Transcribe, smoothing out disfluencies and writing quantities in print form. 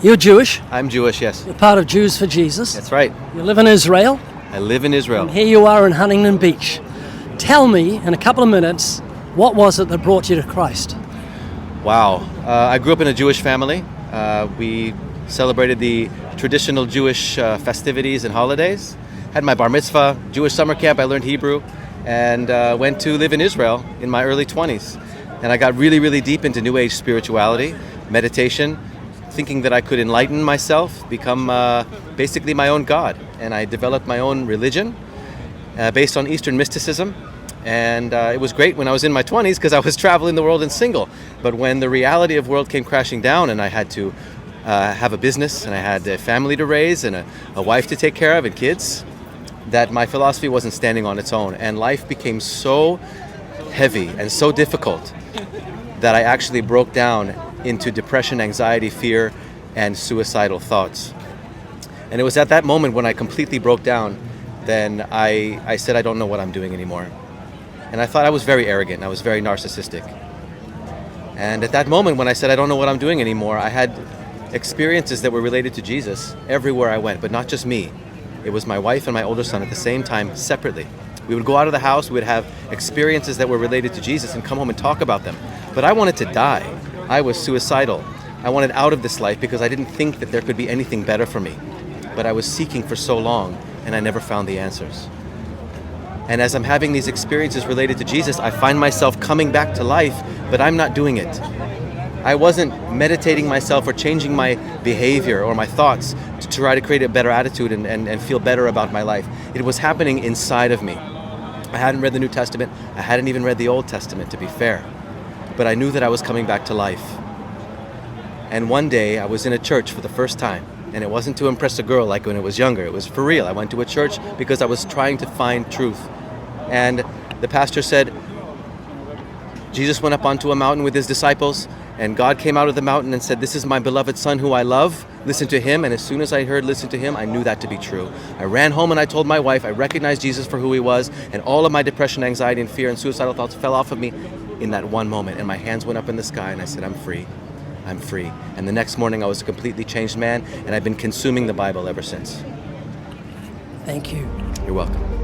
You're Jewish. I'm Jewish, yes. You're part of Jews for Jesus. That's right. You live in Israel. I live in Israel. And here you are in Huntington Beach. Tell me, in a couple of minutes, what was it that brought you to Christ? Wow. I grew up in a Jewish family. We celebrated the traditional Jewish festivities and holidays. Had my bar mitzvah, Jewish summer camp. I learned Hebrew and went to live in Israel in my early 20s. And I got really, really deep into New Age spirituality, meditation, thinking that I could enlighten myself, become basically my own God. And I developed my own religion based on Eastern mysticism. And it was great when I was in my 20s because I was traveling the world and single. But when the reality of the world came crashing down and I had to have a business and I had a family to raise and a wife to take care of and kids, that my philosophy wasn't standing on its own. And life became so heavy and so difficult that I actually broke down into depression, anxiety, fear, and suicidal thoughts. And it was at that moment when I completely broke down, then I said, I don't know what I'm doing anymore. And I thought I was very arrogant, and I was very narcissistic. And at that moment when I said, I don't know what I'm doing anymore, I had experiences that were related to Jesus everywhere I went, but not just me. It was my wife and my older son at the same time, separately. We would go out of the house, we would have experiences that were related to Jesus and come home and talk about them. But I wanted to die. I was suicidal. I wanted out of this life because I didn't think that there could be anything better for me. But I was seeking for so long, and I never found the answers. And as I'm having these experiences related to Jesus, I find myself coming back to life, but I'm not doing it. I wasn't meditating myself or changing my behavior or my thoughts to try to create a better attitude and feel better about my life. It was happening inside of me. I hadn't read the New Testament. I hadn't even read the Old Testament, to be fair. But I knew that I was coming back to life. And one day I was in a church for the first time. And it wasn't to impress a girl like when I was younger. It was for real. I went to a church because I was trying to find truth. And the pastor said, Jesus went up onto a mountain with his disciples, and God came out of the mountain and said, this is my beloved son who I love. Listen to him. And as soon as I heard listen to him, I knew that to be true. I ran home and I told my wife, I recognized Jesus for who he was, and all of my depression, anxiety, and fear and suicidal thoughts fell off of me in that one moment. And my hands went up in the sky and I said, I'm free. I'm free. And the next morning I was a completely changed man, and I've been consuming the Bible ever since. Thank you. You're welcome.